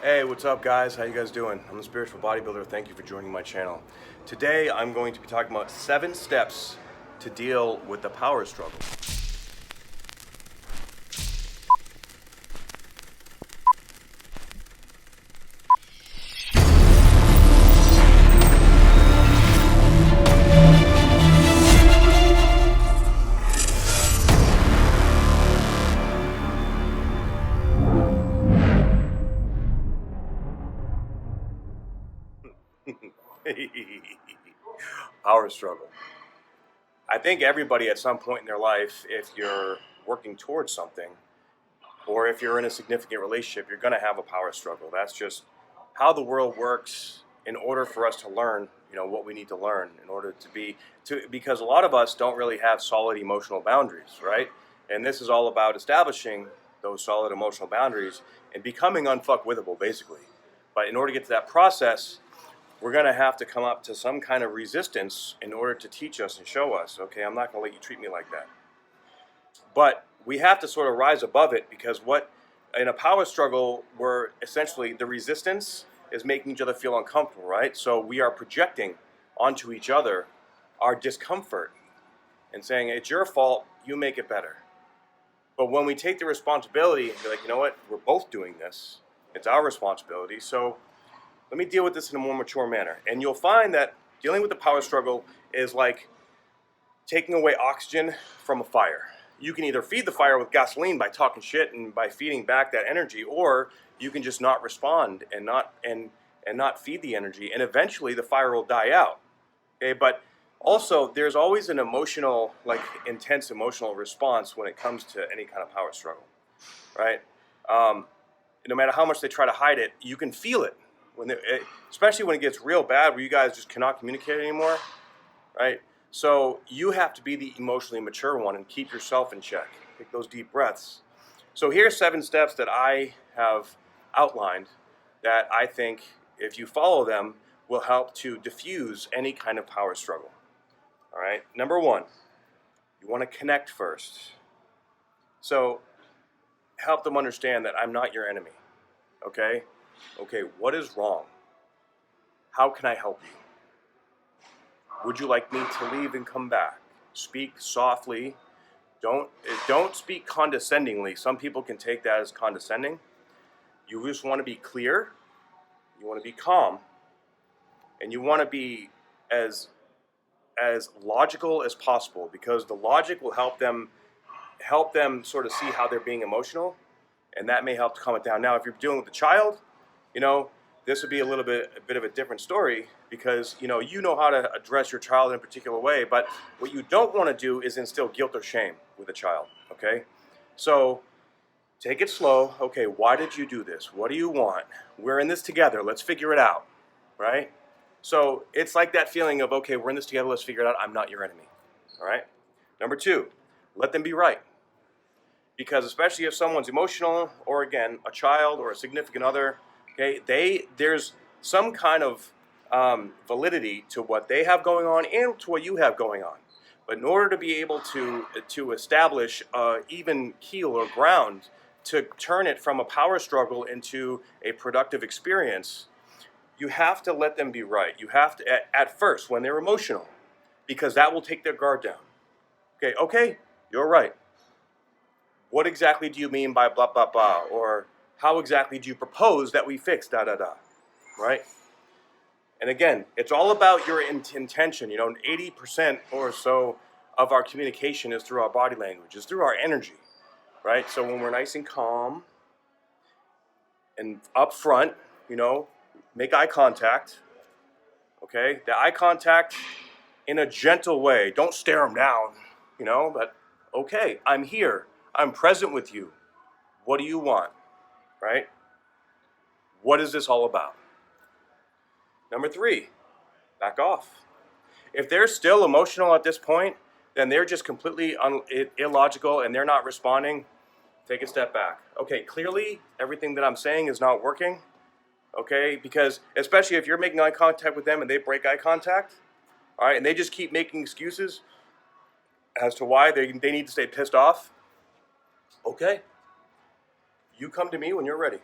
Hey, what's up guys? How you guys doing? I'm the Spiritual Bodybuilder. Thank you for joining my channel. Today I'm going to be talking about 7 steps to deal with the power struggle. Power struggle. I think everybody at some point in their life, if you're working towards something, or if you're in a significant relationship, you're going to have a power struggle. That's just how the world works in order for us to learn, what we need to learn in order because a lot of us don't really have solid emotional boundaries, right? And this is all about establishing those solid emotional boundaries and becoming unfuckwithable, basically. But in order to get to that process, we're going to have to come up to some kind of resistance in order to teach us and show us, okay, I'm not going to let you treat me like that. But we have to sort of rise above it, because in a power struggle, we're essentially, the resistance is making each other feel uncomfortable, right? So we are projecting onto each other our discomfort and saying, it's your fault, you make it better. But when we take the responsibility and be like, you know what, we're both doing this, it's our responsibility, so let me deal with this in a more mature manner. And you'll find that dealing with the power struggle is like taking away oxygen from a fire. You can either feed the fire with gasoline by talking shit and by feeding back that energy, or you can just not respond and not feed the energy, and eventually the fire will die out. Okay, but also there's always an emotional, intense emotional response when it comes to any kind of power struggle, right? No matter how much they try to hide it, you can feel it especially when it gets real bad, where you guys just cannot communicate anymore, right? So you have to be the emotionally mature one and keep yourself in check. Take those deep breaths. So here's 7 steps that I have outlined that I think, if you follow them, will help to diffuse any kind of power struggle. All right. Number 1, you want to connect first. So help them understand that I'm not your enemy. Okay? Okay, what is wrong? How can I help you? Would you like me to leave and come back? Speak softly. Don't speak condescendingly. Some people can take that as condescending. You just want to be clear. You want to be calm. And you want to be as logical as possible, because the logic will help them sort of see how they're being emotional, and that may help to calm it down. Now, if you're dealing with a child, this would be a bit of a different story, because you know how to address your child in a particular way. But what you don't want to do is instill guilt or shame with a child. Okay, so take it slow. Okay, why did you do this? What do you want? We're in this together. Let's figure it out, right? So it's like that feeling of, okay, we're in this together. Let's figure it out. I'm not your enemy. All right. Number 2, let them be right. Because especially if someone's emotional, or again, a child or a significant other, okay, there's some kind of validity to what they have going on and to what you have going on. But in order to be able to establish even keel or ground, to turn it from a power struggle into a productive experience, you have to let them be right. You have to, at first, when they're emotional, because that will take their guard down. Okay, you're right. What exactly do you mean by blah, blah, blah? Or how exactly do you propose that we fix da, da, da, right? And again, it's all about your intention. 80% or so of our communication is through our body language, is through our energy, right? So when we're nice and calm and up front, make eye contact, okay? The eye contact in a gentle way. Don't stare them down, but okay, I'm here. I'm present with you. What do you want, right? What is this all about? Number 3, back off. If they're still emotional at this point, then they're just completely illogical and they're not responding. Take a step back. Okay, clearly everything that I'm saying is not working. Okay, because especially if you're making eye contact with them and they break eye contact, all right, and they just keep making excuses as to why they need to stay pissed off. Okay, you come to me when you're ready.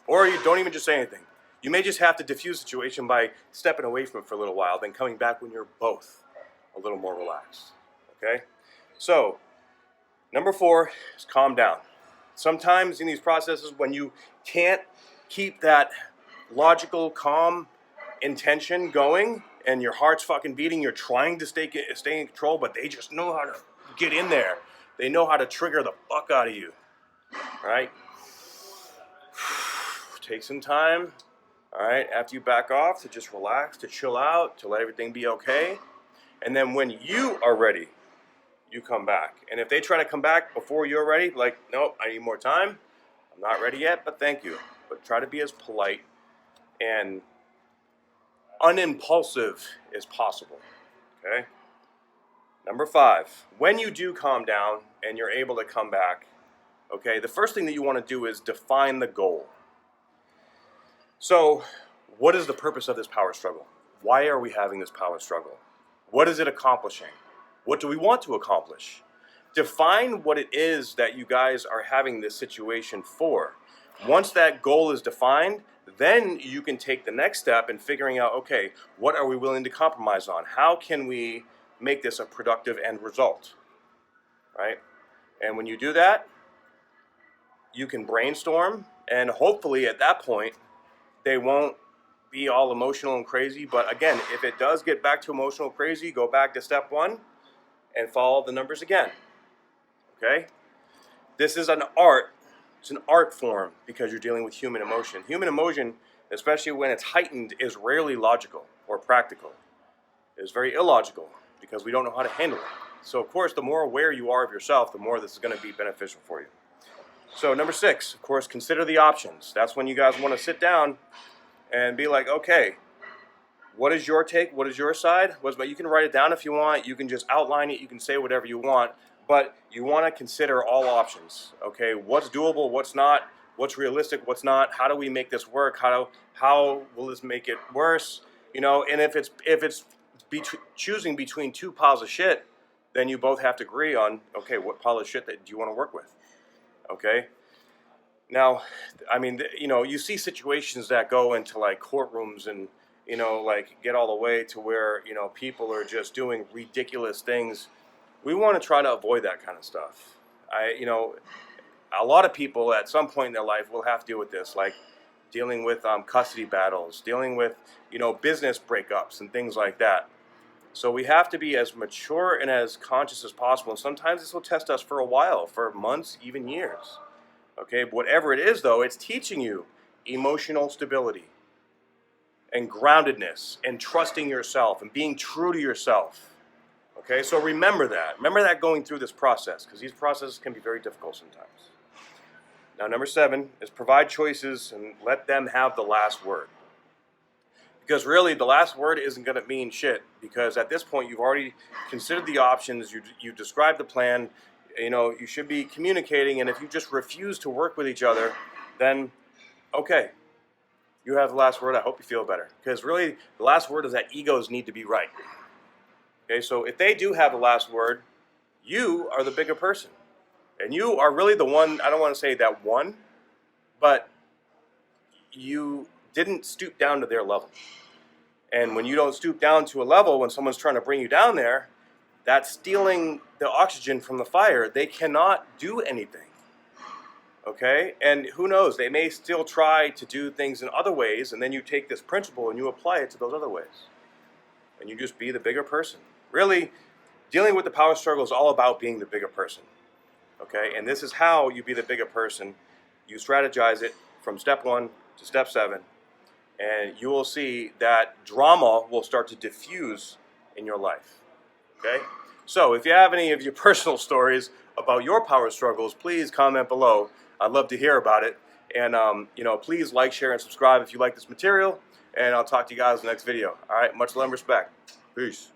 Or you don't even just say anything. You may just have to diffuse the situation by stepping away from it for a little while, then coming back when you're both a little more relaxed. Okay? So, number 4 is calm down. Sometimes in these processes, when you can't keep that logical, calm intention going and your heart's fucking beating, you're trying to stay in control, but they just know how to get in there. They know how to trigger the fuck out of you. All right? Take some time, all right, after you back off, to just relax, to chill out, to let everything be okay. And then when you are ready, you come back. And if they try to come back before you're ready, like, nope, I need more time. I'm not ready yet, but thank you. But try to be as polite and unimpulsive as possible, okay? Number 5, when you do calm down and you're able to come back, okay, the first thing that you want to do is define the goal. So, what is the purpose of this power struggle? Why are we having this power struggle? What is it accomplishing? What do we want to accomplish? Define what it is that you guys are having this situation for. Once that goal is defined, then you can take the next step in figuring out, okay, what are we willing to compromise on? How can we make this a productive end result? Right? And when you do that, you can brainstorm, and hopefully at that point, they won't be all emotional and crazy. But again, if it does get back to emotional crazy, go back to step 1 and follow the numbers again. Okay? This is an art. It's an art form because you're dealing with human emotion. Human emotion, especially when it's heightened, is rarely logical or practical. It's very illogical because we don't know how to handle it. So of course, the more aware you are of yourself, the more this is going to be beneficial for you. So number 6, of course, consider the options. That's when you guys want to sit down and be like, okay, what is your take? What is your side? You can write it down if you want. You can just outline it. You can say whatever you want. But you want to consider all options. Okay, what's doable? What's not? What's realistic? What's not? How do we make this work? How will this make it worse? You know, and if it's choosing between 2 piles of shit, then you both have to agree on, okay, what pile of shit that do you want to work with? Okay. Now, I mean, you know, you see situations that go into like courtrooms and, you know, like get all the way to where, you know, people are just doing ridiculous things. We want to try to avoid that kind of stuff. You know, a lot of people at some point in their life will have to deal with this, like dealing with custody battles, dealing with, you know, business breakups and things like that. So we have to be as mature and as conscious as possible. And sometimes this will test us for a while, for months, even years. Okay, whatever it is, though, it's teaching you emotional stability and groundedness and trusting yourself and being true to yourself. Okay, so remember that. Remember that going through this process, because these processes can be very difficult sometimes. Now, number 7 is provide choices and let them have the last word. Because really, the last word isn't going to mean shit. Because at this point, you've already considered the options. You described the plan. You know, you should be communicating. And if you just refuse to work with each other, then, okay, you have the last word. I hope you feel better. Because really, the last word is that egos need to be right. Okay, so if they do have the last word, you are the bigger person. And you are really the one, I don't want to say that one, but you didn't stoop down to their level. And when you don't stoop down to a level, when someone's trying to bring you down there, that's stealing the oxygen from the fire. They cannot do anything. Okay? And who knows, they may still try to do things in other ways, and then you take this principle and you apply it to those other ways. And you just be the bigger person. Really, dealing with the power struggle is all about being the bigger person. Okay? And this is how you be the bigger person. You strategize it from step 1 to step 7. And you will see that drama will start to diffuse in your life. Okay? So if you have any of your personal stories about your power struggles, please comment below. I'd love to hear about it. And you know, please like, share, and subscribe if you like this material. And I'll talk to you guys in the next video. All right? Much love and respect. Peace.